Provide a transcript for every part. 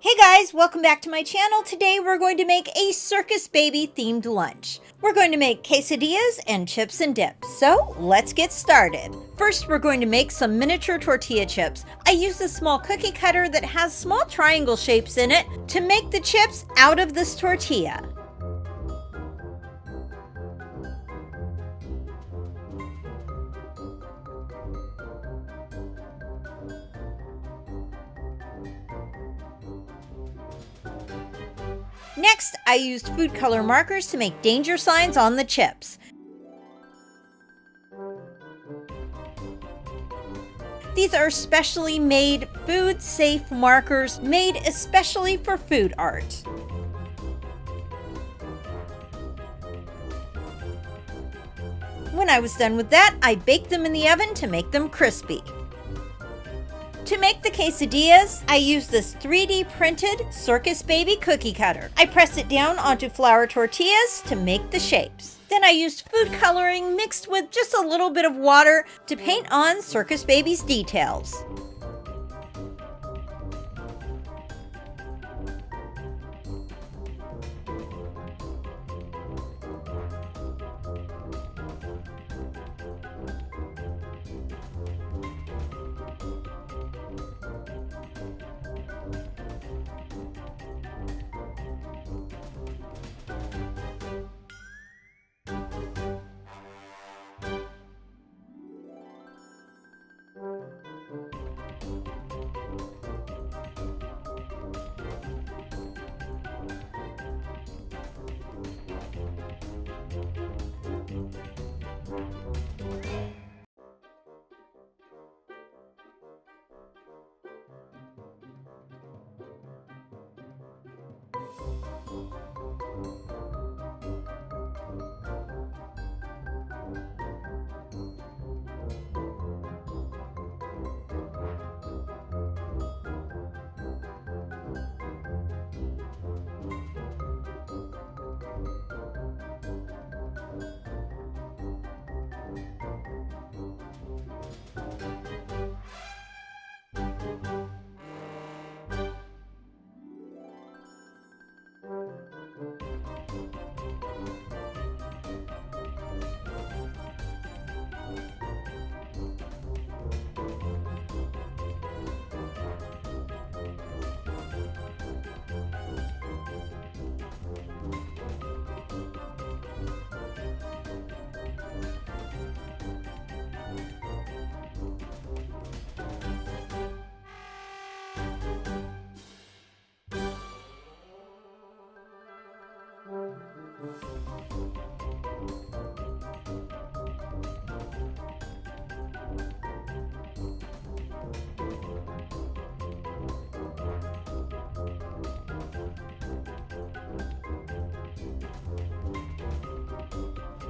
Hey guys, welcome back to my channel. Today we're going to make a Circus Baby themed lunch. We're going to make quesadillas and chips and dip. So let's get started. First, we're going to make some miniature tortilla chips. I used a small cookie cutter that has small triangle shapes in it to make the chips out of this tortilla. Next, I used food color markers to make danger signs on the chips. These are specially made food-safe markers made especially for food art. When I was done with that, I baked them in the oven to make them crispy. To make the quesadillas, I used this 3D printed Circus Baby cookie cutter. I pressed it down onto flour tortillas to make the shapes. Then I used food coloring mixed with just a little bit of water to paint on Circus Baby's details.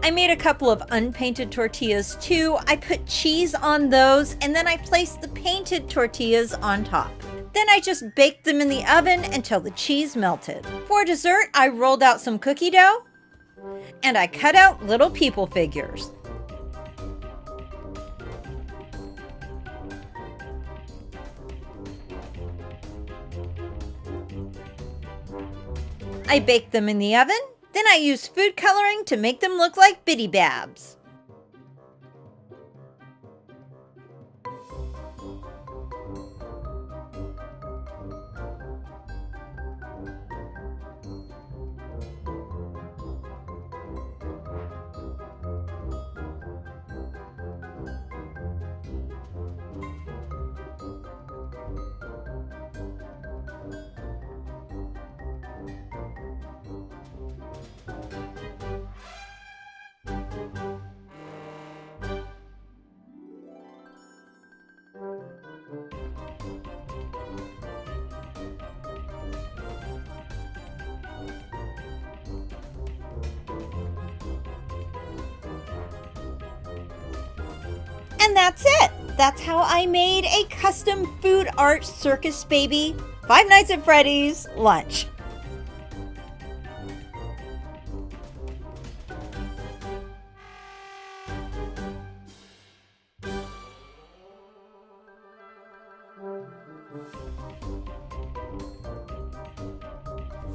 I made a couple of unpainted tortillas too. I put cheese on those and then I placed the painted tortillas on top. Then I just baked them in the oven until the cheese melted. For dessert, I rolled out some cookie dough and I cut out little people figures. I baked them in the oven. Then I used food coloring to make them look like Bitty Babs. And that's it. That's how I made a custom food art Circus Baby Five Nights at Freddy's lunch.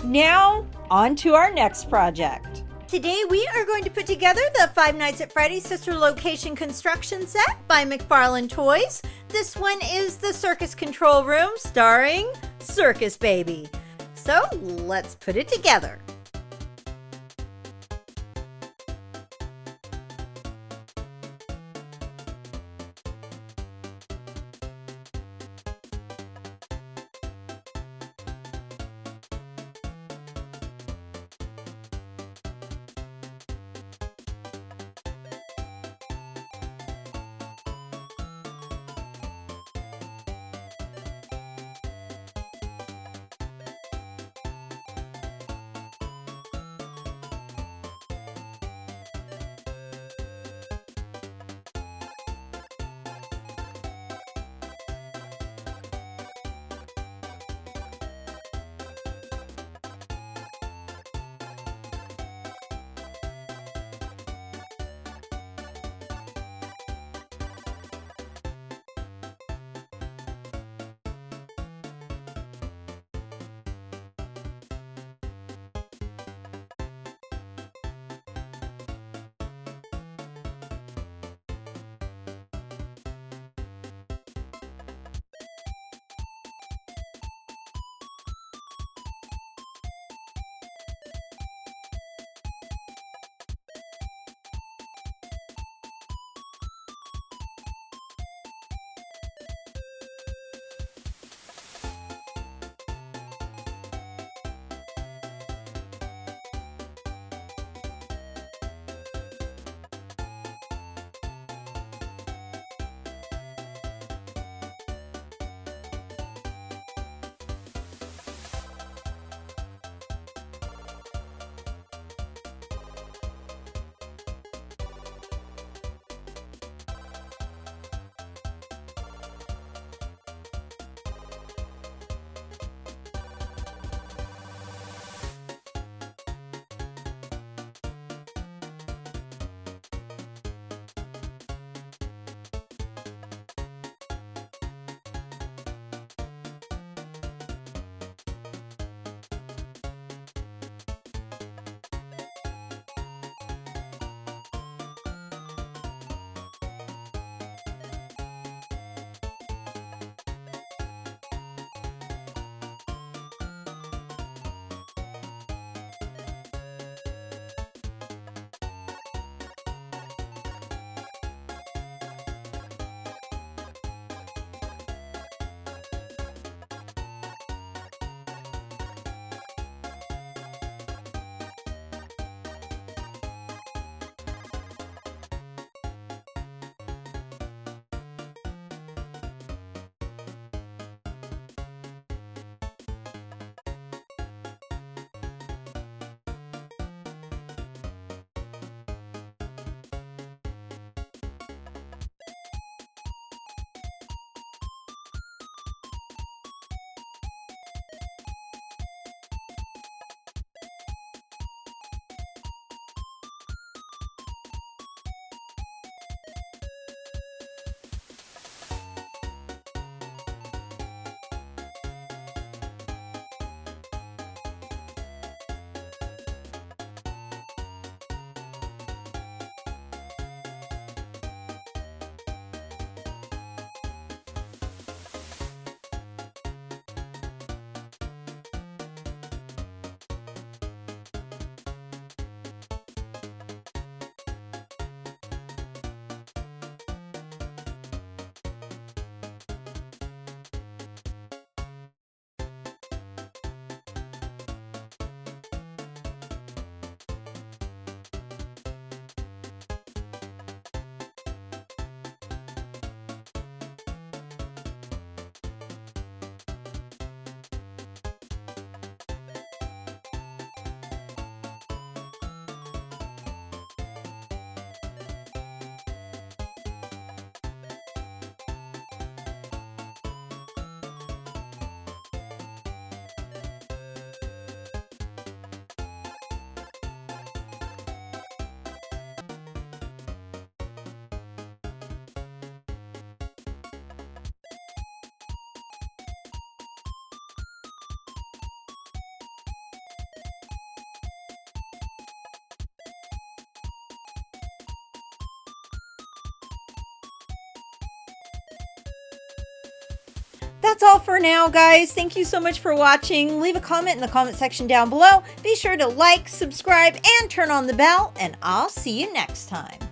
Now, on to our next project. Today we are going to put together the Five Nights at Freddy's Sister Location Construction Set by McFarlane Toys. This one is the Circus Control Room starring Circus Baby. So let's put it together. That's all for now, guys. Thank you so much for watching. Leave a comment in the comment section down below. Be sure to like, subscribe, and turn on the bell, and I'll see you next time.